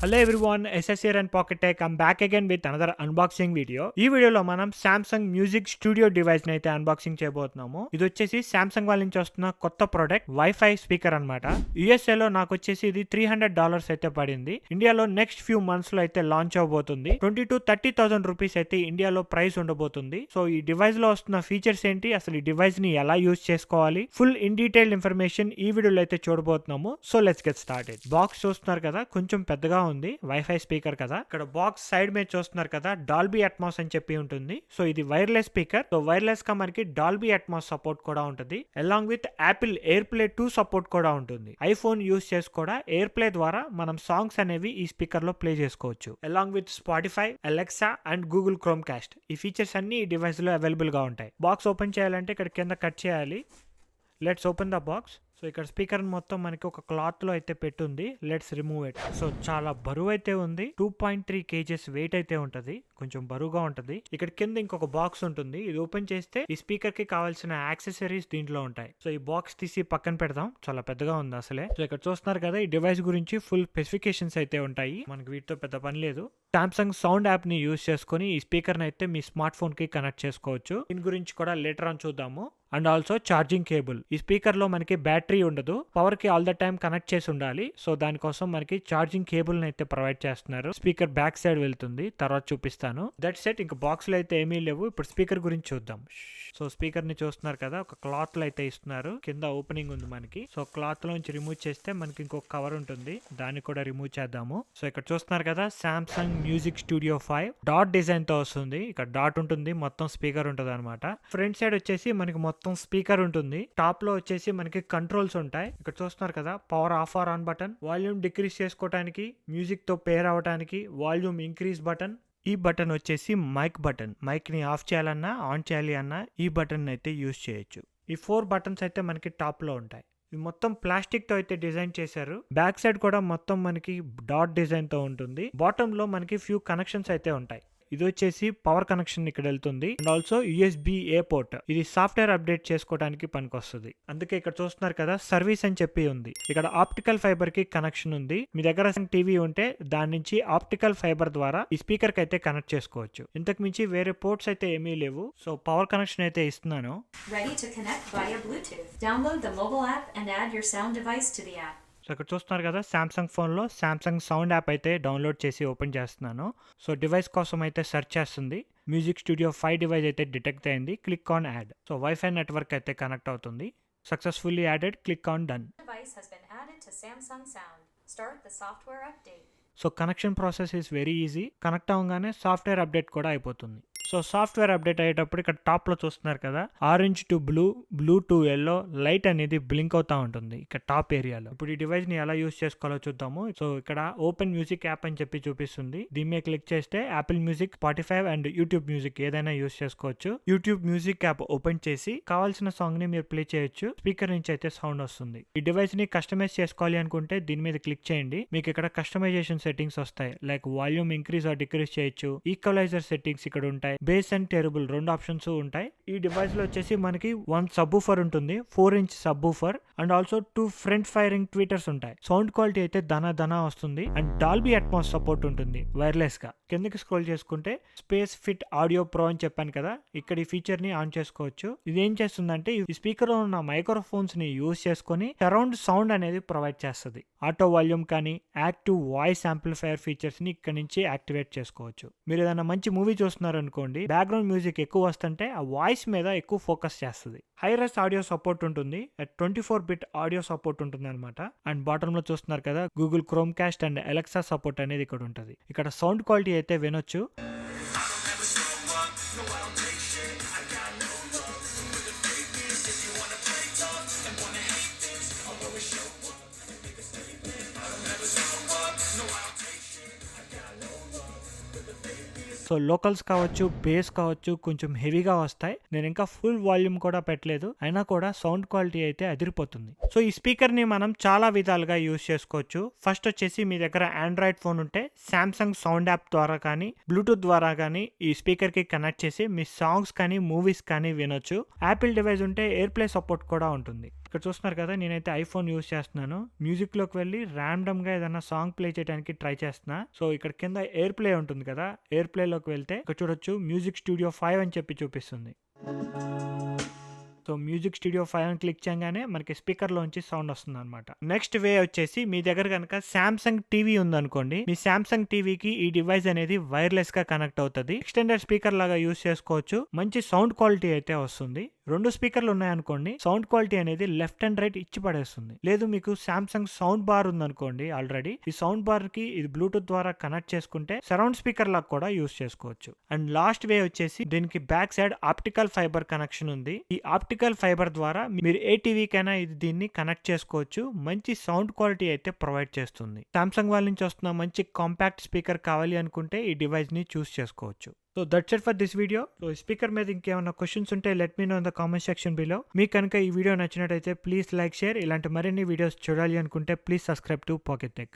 Hello everyone, SS here and Pocket Tech. I'm back again with another unboxing video. ఈ వీడియోలో మనం Samsung music studio device ని అయితే unboxing చేయబోతున్నాము. ఇది వచ్చేసి సామ్సంగ్ వాళ్ళ నుంచి వస్తున్న కొత్త ప్రోడక్ట్ వైఫై స్పీకర్ అన్నమాట. USA లో నాకు వచ్చేసి ఇది $300 అయితే పడింది. ఇండియాలో నెక్స్ట్ ఫ్యూ మంత్స్ లో అయితే లాంచ్ అవబోతుంది. 20 to 30,000 రూపీస్ అయితే ఇండియాలో ప్రైస్ ఉండబోతుంది. సో ఈ డివైస్ లో వస్తున్న ఫీచర్స్ ఏంటి, అసలు ఈ డివైస్ ని ఎలా యూజ్ చేసుకోవాలి, ఫుల్ ఇన్ డీటెయిల్ ఇన్ఫర్మేషన్ ఈ వీడియోలో అయితే చూడబోతున్నాము. So let's get started. Box చూస్తున్నారు కదా, కొంచెం పెద్దగా ఉంది, వైఫై స్పీకర్ కదా. ఇక్కడ బాక్స్ సైడ్ మీద చూస్తున్నారు కదా, డాల్బీ అట్మాస్ అని చెప్పి ఉంటుంది. సో ఇది వైర్లెస్ స్పీకర్. సో వైర్లెస్ గా మనకి డాల్బీ అట్మాస్ సపోర్ట్ కూడా ఉంటుంది. Along with Apple air play 2 support కూడా ఉంటుంది. ఐఫోన్ యూస్ చేసి కూడా ఎయిర్ ప్లే ద్వారా మనం సాంగ్స్ అనేవి ఈ స్పీకర్ లో ప్లే చేసుకోవచ్చు. Along with Spotify, Alexa and Google chrome cost. ఈ ఫీచర్స్ అన్ని ఈ డివైస్ లో అవైలబుల్ గా ఉంటాయి. బాక్స్ ఓపెన్ చేయాలంటే ఇక్కడ కింద కట్ చేయాలి. Let's open the box. So ఇక్కడ స్పీకర్ మొత్తం మనకి ఒక క్లాత్ లో అయితే పెట్టుంది. Let's remove it. సో చాలా బరువు అయితే ఉంది. 2.3 kgs వెయిట్ అయితే ఉంటది. కొంచెం బరువుగా ఉంటది. ఇక్కడ కింద ఇంకొక బాక్స్ ఉంటుంది. ఇది ఓపెన్ చేస్తే ఈ స్పీకర్ కి కావాల్సిన యాక్సెసరీస్ దీంట్లో ఉంటాయి. సో ఈ బాక్స్ తీసి పక్కన పెడదాం. చాలా పెద్దగా ఉంది అసలే. సో ఇక్కడ చూస్తున్నారు కదా, ఈ డివైస్ గురించి ఫుల్ స్పెసిఫికేషన్స్ అయితే ఉంటాయి. మనకి వీటితో పెద్ద పని లేదు. సామ్సంగ్ సౌండ్ యాప్ ని యూజ్ చేసుకుని ఈ స్పీకర్ ని అయితే మీ స్మార్ట్ ఫోన్ కి కనెక్ట్ చేసుకోవచ్చు. దీని గురించి కూడా లేటర్ ఆన్ చూద్దాము. And also charging cable. ఈ స్పీకర్ లో మనకి బ్యాటరీ ఉండదు, పవర్ కి ఆల్ ద టైమ్ కనెక్ట్ చేసి ఉండాలి. సో దానికోసం మనకి ఛార్జింగ్ కేబుల్ ని అయితే ప్రొవైడ్ చేస్తున్నారు. స్పీకర్ బ్యాక్ సైడ్ వెళ్తుంది, తర్వాత చూపిస్తాను. That set. ఇంకా బాక్స్ లో అయితే ఏమీ లేవు. ఇప్పుడు స్పీకర్ గురించి చూద్దాం. సో స్పీకర్ ని చూస్తున్నారు కదా, ఒక క్లాత్ లో అయితే ఇస్తున్నారు. కింద ఓపెనింగ్ ఉంది మనకి. సో క్లాత్ లోంచి రిమూవ్ చేస్తే మనకి ఇంకొక కవర్ ఉంటుంది, దాన్ని కూడా రిమూవ్ చేద్దాము. సో ఇక్కడ చూస్తున్నారు కదా, Samsung music studio 5 dot design తో వస్తుంది. ఇక్కడ డాట్ ఉంటుంది, మొత్తం స్పీకర్ ఉంటుంది అనమాట. ఫ్రంట్ సైడ్ వచ్చేసి మనకి మొత్తం స్పీకర్ ఉంటుంది. టాప్ లో వచ్చేసి మనకి కంట్రోల్స్ ఉంటాయి. ఇక్కడ చూస్తున్నారు కదా, power off or on button, volume decrease చేసుకోవడానికి, మ్యూజిక్ తో పేర్ అవడానికి వాల్యూమ్ ఇంక్రీజ్ బటన్. ఈ బటన్ వచ్చేసి మైక్ బటన్. మైక్ ని ఆఫ్ చేయాలన్నా ఆన్ చేయాలి అన్నా ఈ బటన్ అయితే యూజ్ చేయొచ్చు. ఈ 4 బటన్స్ అయితే మనకి టాప్ లో ఉంటాయి. ఇది మొత్తం ప్లాస్టిక్ తో అయితే డిజైన్ చేశారు. బ్యాక్ సైడ్ కూడా మొత్తం మనకి డాట్ డిజైన్ తో ఉంటుంది. బాటమ్ లో మనకి ఫ్యూ కనెక్షన్స్ అయితే ఉంటాయి. ఇది వచ్చేసి పవర్ కనెక్షన్ ఇక్కడ వెళ్తుంది. And also USB-A port. ఇది సాఫ్ట్వేర్ అప్డేట్ చేసుకోవడానికి పనికొస్తుంది. అందుకే ఇక్కడ చూస్తున్నారు కదా, సర్వీస్ అని చెప్పి ఉంది. ఇక్కడ ఆప్టికల్ ఫైబర్ కి కనెక్షన్ ఉంది. మీ దగ్గర టీవీ ఉంటే దాని నుంచి ఆప్టికల్ ఫైబర్ ద్వారా ఈ స్పీకర్ కి అయితే కనెక్ట్ చేసుకోవచ్చు. ఇంతకు మించి వేరే పోర్ట్స్ అయితే ఏమీ లేవు. సో పవర్ కనెక్షన్ అయితే ఇస్తున్నాను. Ready to connect via Bluetooth. Download the mobile app and add your sound device to the app. So ఇక్కడ చూస్తున్నారు కదా, సామ్సంగ్ ఫోన్లో సామ్సంగ్ సౌండ్ యాప్ అయితే డౌన్లోడ్ చేసి ఓపెన్ చేస్తున్నాను. సో డివైస్ కోసం అయితే సెర్చ్ చేస్తుంది. మ్యూజిక్ స్టూడియో 5 డివైస్ అయితే డిటెక్ట్ అయింది. Click on add. So wifi network అయితే కనెక్ట్ అవుతుంది. Successfully added. Click on done. Device has been added to Samsung Sound. Start the software update. So connection process is very easy. Connect అవ్వగానే software update కూడా అయిపోతుంది. So software update అయ్యేటప్పుడు ఇక్కడ top లో చూస్తున్నారు కదా, orange to blue, blue to yellow light అనేది blink అవుతా ఉంటుంది ఇక్కడ టాప్ ఏరియాలో. ఇప్పుడు ఈ డివైస్ ని ఎలా యూజ్ చేసుకోవాలో చూద్దాము. సో ఇక్కడ ఓపెన్ మ్యూజిక్ యాప్ అని చెప్పి చూపిస్తుంది. దీని మీద క్లిక్ చేస్తే Apple music, Spotify and YouTube music ఏదైనా యూజ్ చేసుకోవచ్చు. యూట్యూబ్ మ్యూజిక్ యాప్ ఓపెన్ చేసి కావాల్సిన సాంగ్ ని మీరు ప్లే చేయొచ్చు. స్పీకర్ నుంచి అయితే సౌండ్ వస్తుంది. ఈ డివైస్ ని కస్టమైజ్ చేసుకోవాలి అనుకుంటే దీని మీద క్లిక్ చేయండి. మీకు ఇక్కడ కస్టమైజేషన్ సెట్టింగ్స్ వస్తాయి. Like volume increase or decrease చేయొచ్చు. ఈక్వలైజర్ సెట్టింగ్స్ ఇక్కడ ఉంటాయి. బేస్ అండ్ టేరబుల్ 2 ఆప్షన్స్ ఉంటాయి. ఈ డివైస్ లో వచ్చేసి మనకి 1 సబ్బూఫర్ ఉంటుంది, 4-inch subwoofer. And also 2 front firing tweeters ఉంటాయి. సౌండ్ క్వాలిటీ అయితే దనా వస్తుంది. అండ్ డాల్బీ అట్మాస్ సపోర్ట్ ఉంటుంది వైర్లెస్ గా. కిందకి స్క్రోల్ చేసుకుంటే స్పేస్ ఫిట్ ఆడియో ప్రో అని చెప్పాను కదా, ఇక్కడ ఈ ఫీచర్ ని ఆన్ చేసుకోవచ్చు. ఇది ఏం చేస్తుందంటే ఈ స్పీకర్ లో ఉన్న మైక్రోఫోన్స్ ని యూజ్ చేసుకుని సరౌండ్ సౌండ్ అనేది ప్రొవైడ్ చేస్తుంది. ఆటో వాల్యూమ్ కానీ యాక్టివ్ వాయిస్ యాంప్లిఫైయర్ ఫీచర్స్ ని ఇక్కడ నుంచి యాక్టివేట్ చేసుకోవచ్చు. మీరు ఏదైనా మంచి మూవీ చూస్తున్నారు అనుకోండి, బ్యాక్గ్రౌండ్ మ్యూజిక్ ఎక్కువ వస్తుంటే ఆ వాయిస్ మీద ఎక్కువ ఫోకస్ చేస్తుంది. హైరెస్ ఆడియో సపోర్ట్ ఉంటుంది. 24-bit ఆడియో సపోర్ట్ ఉంటుంది అనమాట. అండ్ బాటమ్ లో చూస్తున్నారు కదా, Google chrome cost and Alexa support అనేది ఇక్కడ ఉంటుంది. ఇక్కడ సౌండ్ క్వాలిటీ అయితే వినొచ్చు. సో లోకల్స్ కావచ్చు, బేస్ కావచ్చు, కొంచెం హెవీగా వస్తాయి. నేను ఇంకా ఫుల్ వాల్యూమ్ కూడా పెట్టలేదు, అయినా కూడా సౌండ్ క్వాలిటీ అయితే అదిరిపోతుంది. సో ఈ స్పీకర్ ని మనం చాలా విధాలుగా యూజ్ చేసుకోవచ్చు. ఫస్ట్ వచ్చేసి మీ దగ్గర ఆండ్రాయిడ్ ఫోన్ ఉంటే సామ్సంగ్ సౌండ్ యాప్ ద్వారా కానీ బ్లూటూత్ ద్వారా కానీ ఈ స్పీకర్ కి కనెక్ట్ చేసి మీ సాంగ్స్ కానీ మూవీస్ కానీ వినొచ్చు. యాపిల్ డివైస్ ఉంటే ఎయిర్ ప్లే సపోర్ట్ కూడా ఉంటుంది. ఇక్కడ చూస్తున్నారు కదా, నేనైతే ఐఫోన్ యూస్ చేస్తున్నాను. మ్యూజిక్ లోకి వెళ్ళి ర్యాండమ్ గా ఏదైనా సాంగ్ ప్లే చేయడానికి ట్రై చేస్తున్నా. సో ఇక్కడ కింద ఎయిర్ ప్లే ఉంటుంది కదా, ఎయిర్ ప్లే లోకి వెళ్తే ఇక్కడ చూడొచ్చు మ్యూజిక్ స్టూడియో 5 అని చెప్పి చూపిస్తుంది. సో మ్యూజిక్ స్టూడియో 5 అని క్లిక్ చేయగానే మనకి స్పీకర్ లోంచి సౌండ్ వస్తుంది అనమాట. నెక్స్ట్ వే వచ్చేసి, మీ దగ్గర కనుక సామ్సంగ్ టీవీ ఉందనుకోండి, మీ సామ్సంగ్ టీవీకి ఈ డివైస్ అనేది వైర్లెస్ గా కనెక్ట్ అవుతుంది. ఎక్స్టెండెడ్ స్పీకర్ లాగా యూస్ చేసుకోవచ్చు. మంచి సౌండ్ క్వాలిటీ అయితే వస్తుంది. 2 స్పీకర్లు ఉన్నాయనుకోండి, సౌండ్ క్వాలిటీ అనేది లెఫ్ట్ అండ్ రైట్ ఇచ్చి పడేస్తుంది. లేదు మీకు సామ్సంగ్ సౌండ్ బార్ ఉందనుకోండి, ఆల్రెడీ ఈ సౌండ్ బార్ కి ఇది బ్లూటూత్ ద్వారా కనెక్ట్ చేసుకుంటే సరౌండ్ స్పీకర్ లాగా కూడా యూస్ చేసుకోవచ్చు. అండ్ లాస్ట్ వే వచ్చేసి, దీనికి back side optical fibre connection ఉంది. ఈ ఆప్టికల్ ఫైబర్ ద్వారా మీరు ఏ టీవీకైనా దీన్ని కనెక్ట్ చేసుకోవచ్చు. మంచి సౌండ్ క్వాలిటీ అయితే ప్రొవైడ్ చేస్తుంది. సామ్సంగ్ వాళ్ళ నుంచి వస్తున్న మంచి కాంపాక్ట్ స్పీకర్ కావాలి అనుకుంటే ఈ డివైస్ ని చూస్ చేసుకోవచ్చు. So that's it for this video. So speaker మీద ఇంకేమైనా క్వశ్చన్స్ ఉంటే let me know in the comment section below. మీకు కనుక ఈ వీడియో నచ్చినట్టయితే ప్లీజ్ లైక్, షేర్. ఇలాంటి మరిన్ని వీడియోస్ చూడాలి అనుకుంటే please subscribe to pocket tech.